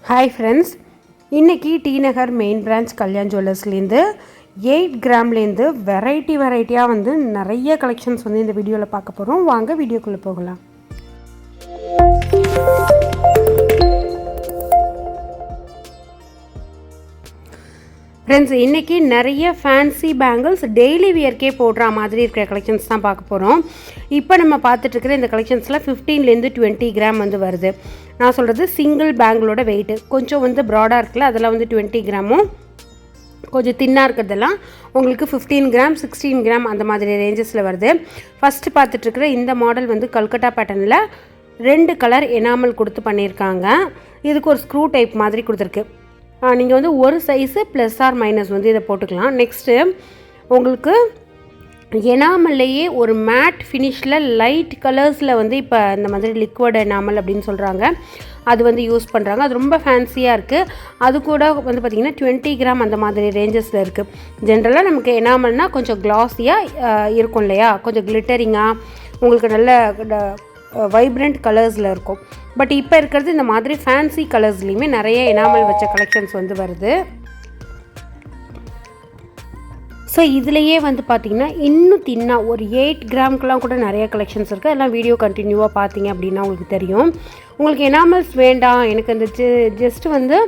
Hi friends, இன்றைக்கி D நகர் main branch Kalyan ஜுவல்லர்ஸ்லேருந்து 8 கிராம்லேருந்து வெரைட்டியாக வந்து நிறைய கலெக்ஷன்ஸ் வந்து இந்த வீடியோவில் பார்க்க போகிறோம். வாங்க வீடியோக்குள்ளே போகலாம். ஃப்ரெண்ட்ஸ், இன்றைக்கி நிறைய ஃபேன்சி பேங்கிள்ஸ் டெய்லி வியர்க்கே போடுற மாதிரி இருக்கிற கலெக்ஷன்ஸ் தான் பார்க்க போகிறோம். இப்போ நம்ம பார்த்துட்ருக்கிற இந்த கலெக்ஷன்ஸில் 15லேருந்து 20 கிராம் வந்து வருது. நான் சொல்கிறது சிங்கிள் பேங்கிளோட வெயிட்டு கொஞ்சம் வந்து ப்ராடாக இருக்குல்ல, அதெல்லாம் வந்து 20 கிராமும், கொஞ்சம் தின்னாக இருக்கிறதெல்லாம் உங்களுக்கு 15 கிராம் 16 கிராம் அந்த மாதிரி ரேஞ்சஸில் வருது. ஃபஸ்ட்டு பார்த்துட்ருக்கிற இந்த மாடல் வந்து கல்கட்டா பேட்டர்னில் 2 கலர் எனாமல் கொடுத்து பண்ணியிருக்காங்க. இதுக்கு ஒரு ஸ்க்ரூ டைப் மாதிரி கொடுத்துருக்கு. நீங்கள் வந்து ஒரு சைஸு ப்ளஸ் ஆர் மைனஸ் வந்து இதை போட்டுக்கலாம். நெக்ஸ்ட்டு உங்களுக்கு எனாமல்லையே ஒரு மேட் ஃபினிஷில் லைட் கலர்ஸில் வந்து இப்போ இந்த மாதிரி லிக்விட் எனாமல் அப்படின்னு சொல்கிறாங்க, அது வந்து யூஸ் பண்ணுறாங்க. அது ரொம்ப ஃபேன்சியாக இருக்குது. அது கூட வந்து பார்த்திங்கன்னா 20 கிராம் அந்த மாதிரி ரேஞ்சஸில் இருக்குது. ஜென்ரலாக நமக்கு எனாமல்னால் கொஞ்சம் க்ளாஸியாக இருக்கும் இல்லையா, கொஞ்சம் கிளிட்டரிங்காக உங்களுக்கு நல்ல வைப்ரண்ட் கலர்ஸில் இருக்கும். பட் இப்போ இருக்கிறது இந்த மாதிரி ஃபேன்சி கலர்ஸ்லேயுமே நிறைய எனாமல் வச்ச கலெக்ஷன்ஸ் வந்து வருது. ஸோ இதுலேயே வந்து பார்த்திங்கன்னா இன்னும் தின்னா ஒரு 8 கிராம்க்கெலாம் கூட நிறைய கலெக்ஷன்ஸ் இருக்குது. அதெல்லாம் வீடியோ கண்டினியூவாக பார்த்தீங்க அப்படின்னா உங்களுக்கு தெரியும். உங்களுக்கு எனாமல்ஸ் வேண்டாம், எனக்கு அந்த ஜஸ்ட்டு வந்து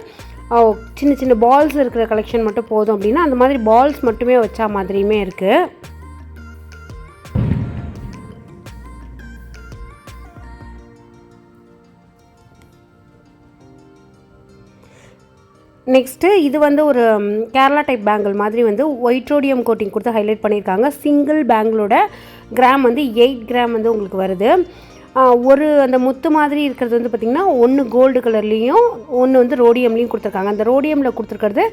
சின்ன சின்ன பால்ஸ் இருக்கிற கலெக்ஷன் மட்டும் போதும் அப்படின்னா அந்த மாதிரி பால்ஸ் மட்டுமே வச்சா மாதிரியுமே இருக்குது. நெக்ஸ்ட்டு இது வந்து ஒரு கேரளா டைப் பேங்கிள் மாதிரி வந்து ஒயிட்ரோடியம் கோட்டிங் கொடுத்து ஹைலைட் பண்ணியிருக்காங்க. சிங்கிள் பேங்கிளோட கிராம் வந்து 8 கிராம் வந்து உங்களுக்கு வருது. ஒரு அந்த முத்து மாதிரி இருக்கிறது வந்து பார்த்திங்கன்னா ஒன்று கோல்டு கலர்லேயும் ஒன்று வந்து ரோடியம்லேயும் கொடுத்துருக்காங்க. அந்த ரோடியமில் கொடுத்துருக்கிறது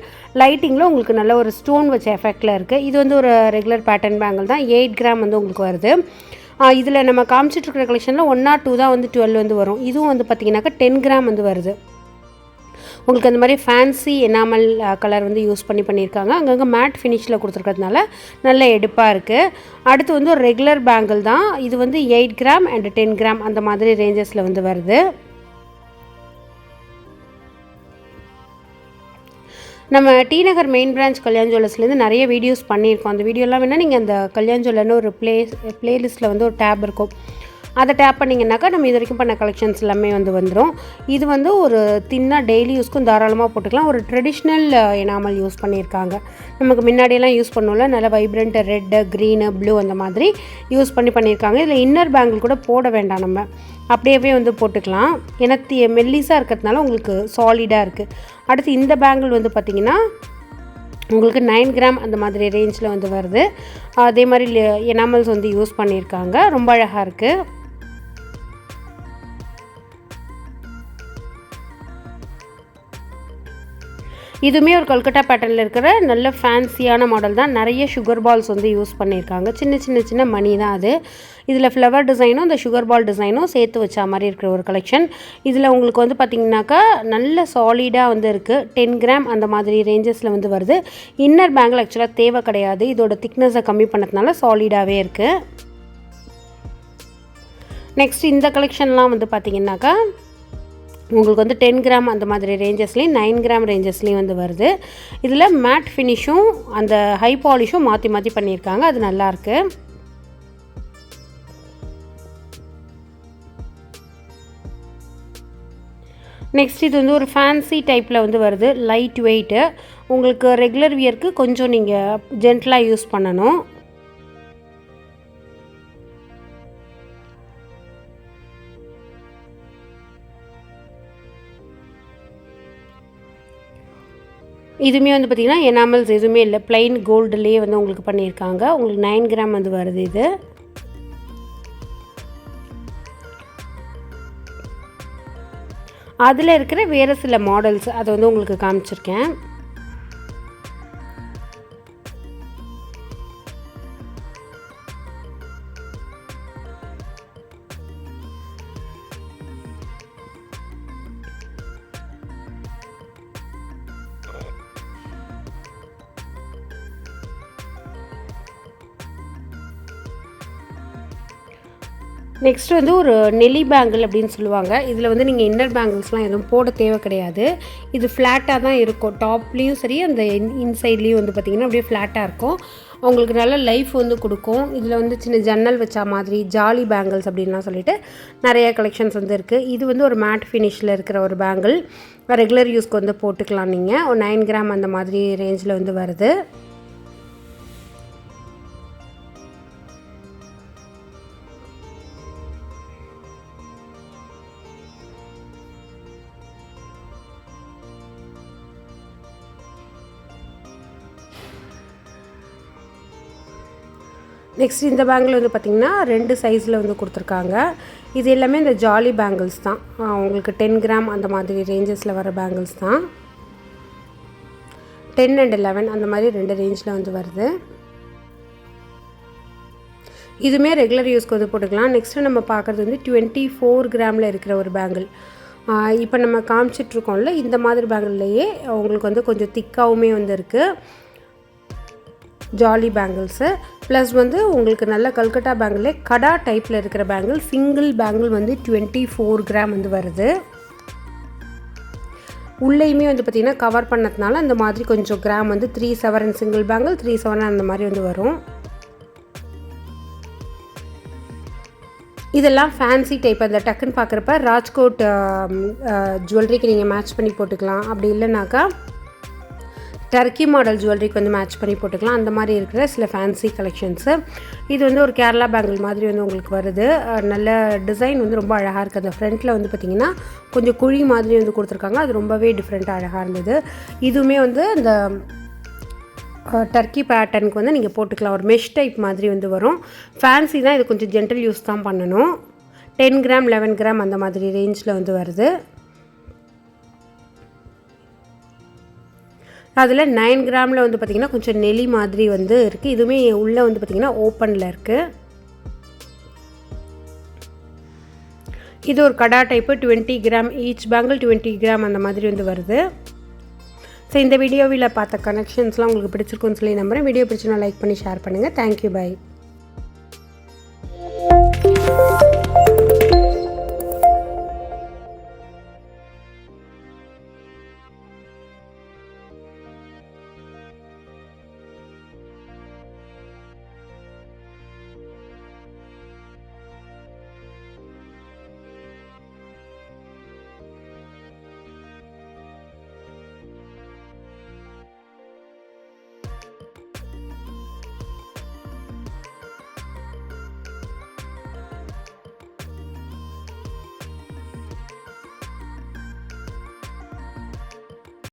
லைட்டிங்கில் உங்களுக்கு நல்ல ஒரு ஸ்டோன் வச்ச எஃபெக்டில் இருக்குது. இது வந்து ஒரு ரெகுலர் பேட்டர்ன் பேங்கிள் தான். 8 கிராம் வந்து உங்களுக்கு வருது. இதில் நம்ம காமிச்சிட்ருக்கிற கலெக்ஷனில் 1 or 2 தான் வந்து 12 வந்து வரும். இதுவும் வந்து பார்த்திங்கனாக்கா 10 கிராம் வந்து வருது. உங்களுக்கு அந்த மாதிரி ஃபேன்சி எனாமல் கலர் வந்து யூஸ் பண்ணியிருக்காங்க. அங்கங்கே மேட் ஃபினிஷில் கொடுத்துருக்கிறதுனால நல்ல எடுப்பாக இருக்குது. அடுத்து வந்து ஒரு ரெகுலர் பேங்கிள் தான். இது வந்து 8 கிராம் அண்ட் 10 கிராம் அந்த மாதிரி ரேஞ்சஸில் வந்து வருது. நம்ம டி நகர் மெயின் பிரான்ச் கல்யாண் ஜுவல்லர்ஸ்லேருந்து நிறைய வீடியோஸ் பண்ணியிருக்கோம். அந்த வீடியோலாம் வேணால் நீங்கள் அந்த கல்யாண் ஜுவல்லர்னு ஒரு ப்ளேலிஸ்ட்டில் வந்து ஒரு டேப் இருக்கும், அதை டேப் பண்ணிங்கனாக்கா நம்ம இது வரைக்கும் பண்ண கலெக்ஷன்ஸ் எல்லாமே வந்து வந்துடும். இது வந்து ஒரு தின்னாக டெய்லி யூஸ்க்கும் தாராளமாக போட்டுக்கலாம். ஒரு ட்ரெடிஷ்னல் எனாமல் யூஸ் பண்ணியிருக்காங்க. நமக்கு முன்னாடியெல்லாம் யூஸ் பண்ணுவோம்ல, நல்ல வைப்ரண்ட் ரெட்டு, க்ரீனு, ப்ளூ அந்த மாதிரி யூஸ் பண்ணியிருக்காங்க. இதில் இன்னர் பேங்கிள் கூட போட வேண்டாம், நம்ம அப்படியே வந்து போட்டுக்கலாம். ஏன்னா மெல்லிஸாக இருக்கிறதுனால உங்களுக்கு சாலிடாக இருக்குது. அடுத்து இந்த பேங்கிள் வந்து பார்த்திங்கன்னா உங்களுக்கு 9 கிராம் அந்த மாதிரி ரேஞ்சில் வந்து வருது. அதே மாதிரி எனாமல்ஸ் வந்து யூஸ் பண்ணியிருக்காங்க. ரொம்ப அழகாக இருக்குது. இதுவுமே ஒரு கல்கட்டா பேட்டர்னில் இருக்கிற நல்ல ஃபேன்சியான மாடல் தான். நிறைய சுகர் பால்ஸ் வந்து யூஸ் பண்ணியிருக்காங்க. சின்ன மணி தான் அது. இதில் ஃப்ளவர் டிசைனும் இந்த சுகர் பால் டிசைனும் சேர்த்து வச்ச மாதிரி இருக்கிற ஒரு கலெக்ஷன். இதில் உங்களுக்கு வந்து பார்த்திங்கனாக்கா நல்ல சாலிடாக வந்து இருக்குது. 10 கிராம் அந்த மாதிரி ரேஞ்சஸில் வந்து வருது. இன்னர் பேங்கிள் ஆக்சுவலாக தேவை கிடையாது, இதோட திக்னஸை கம்மி பண்ணதுனால சாலிடாகவே இருக்குது. நெக்ஸ்ட் இந்த கலெக்ஷன்லாம் வந்து பார்த்திங்கனாக்கா உங்களுக்கு வந்து 10 கிராம் அந்த மாதிரி ரேஞ்சஸ்லேயும் 9 கிராம் ரேஞ்சஸ்லேயும் வந்து வருது. இதில் மேட் ஃபினிஷும் அந்த ஹை பாலிஷும் மாற்றி பண்ணியிருக்காங்க. அது நல்லாயிருக்கு. நெக்ஸ்ட் இது வந்து ஒரு ஃபேன்சி டைப்பில் வந்து வருது. லைட் வெயிட்டு, உங்களுக்கு ரெகுலர் வியருக்கு கொஞ்சம் நீங்கள் ஜென்டலாக யூஸ் பண்ணணும். இதுவுமே வந்து பார்த்திங்கன்னா எனாமல்ஸ் எதுவுமே இல்லை, ப்ளைன் கோல்டுலேயே வந்து உங்களுக்கு பண்ணியிருக்காங்க. உங்களுக்கு 9 கிராம் வந்து வருது. இது அதில் இருக்கிற வேறு சில மாடல்ஸ் அதை வந்து உங்களுக்கு காமிச்சிருக்கேன். நெக்ஸ்ட் வந்து ஒரு நெலி பேங்கிள் அப்படின்னு சொல்லுவாங்க. இதில் வந்து நீங்கள் இன்னர் பேங்கிள்ஸ்லாம் எதுவும் போட தேவை கிடையாது. இது ஃப்ளாட்டாக தான் இருக்கும். டாப்லேயும் சரி அந்த இன்சைட்லேயும் வந்து பார்த்திங்கன்னா அப்படியே ஃப்ளாட்டாக இருக்கும். அவங்களுக்கு நல்ல லைஃப் வந்து கொடுக்கும். இதில் வந்து சின்ன ஜன்னல் வச்சா மாதிரி ஜாலி பேங்கிள்ஸ் அப்படின்லாம் சொல்லிட்டு நிறைய கலெக்ஷன்ஸ் வந்து இருக்குது. இது வந்து ஒரு மேட் ஃபினிஷில் இருக்கிற ஒரு பேங்கிள். ரெகுலர் யூஸ்க்கு வந்து போட்டுக்கலாம். நீங்கள் ஒரு 9 கிராம் அந்த மாதிரி ரேஞ்சில் வந்து வருது. நெக்ஸ்ட் இந்த பேங்கிள் வந்து பார்த்திங்கன்னா 2 சைஸில் வந்து கொடுத்துருக்காங்க. இது எல்லாமே இந்த ஜாலி பேங்கிள்ஸ் தான். உங்களுக்கு 10 கிராம் அந்த மாதிரி ரேஞ்சஸில் வர பேங்கிள்ஸ் தான். 10 and 11 அந்த மாதிரி 2 ரேஞ்சில் வந்து வருது. இதுவுமே ரெகுலர் யூஸ்க்கு வந்து போட்டுக்கலாம். நெக்ஸ்ட்டு நம்ம பார்க்குறது வந்து 24 கிராமில் இருக்கிற ஒரு பேங்கிள். இப்போ நம்ம காமிச்சிட்ருக்கோம்ல இந்த மாதிரி பேங்கிள்லேயே உங்களுக்கு வந்து கொஞ்சம் திக்காகவுமே வந்து இருக்குது ஜாலி பேங்கிள்ஸு. ப்ளஸ் வந்து உங்களுக்கு நல்ல கல்கட்டா பேங்கிளே கடா டைப்பில் இருக்கிற பேங்கிள். சிங்கிள் பேங்கிள் வந்து 24 கிராம் வந்து வருது. உள்ளேயுமே வந்து பார்த்திங்கன்னா கவர் பண்ணதுனால அந்த மாதிரி கொஞ்சம் கிராம் வந்து 3/7 சிங்கிள் பேங்கிள் 3/7 அந்த மாதிரி வந்து வரும். இதெல்லாம் ஃபேன்சி டைப். அந்த டக்குன்னு பார்க்குறப்ப ராஜ்கோட் ஜுவல்லரிக்கு நீங்கள் மேட்ச் பண்ணி போட்டுக்கலாம். அப்படி இல்லைனாக்கா டர்க்கி மாடல் ஜுவல்லரிக்கு வந்து மேட்ச் பண்ணி போட்டுக்கலாம். அந்த மாதிரி இருக்கிற சில ஃபேன்சி கலெக்ஷன்ஸு. இது வந்து ஒரு கேரளா பேங்கிள் மாதிரி வந்து உங்களுக்கு வருது. நல்ல டிசைன் வந்து ரொம்ப அழகாக இருக்குது. அந்த ஃப்ரண்ட்டில் வந்து பார்த்திங்கன்னா கொஞ்சம் குழி மாதிரி வந்து கொடுத்துருக்காங்க. அது ரொம்பவே டிஃப்ரெண்ட்டாக அழகாக இருந்தது. இதுவுமே வந்து இந்த டர்க்கி பேட்டர்னுக்கு வந்து நீங்கள் போட்டுக்கலாம். ஒரு மெஷ் டைப் மாதிரி வந்து வரும். ஃபேன்சி தான். இது கொஞ்சம் ஜென்டல் யூஸ் தான் பண்ணணும். 10 கிராம் 11 கிராம் அந்த மாதிரி ரேஞ்சில் வந்து வருது. அதில் 9 கிராமில் வந்து பார்த்திங்கன்னா கொஞ்சம் நெலி மாதிரி வந்து இருக்குது. இதுவுமே உள்ளே வந்து பார்த்திங்கன்னா ஓப்பனில் இருக்குது. இது ஒரு கடா type. 20 gram each bangle 20 gram அந்த மாதிரி வந்து வருது. ஸோ இந்த வீடியோவில் பார்த்த கனெக்ஷன்ஸ்லாம் உங்களுக்கு பிடிச்சிருக்குன்னு சொல்லி நம்புகிறேன். வீடியோ பிடிச்சுன்னா லைக் பண்ணி ஷேர் பண்ணுங்கள். Thank you, by.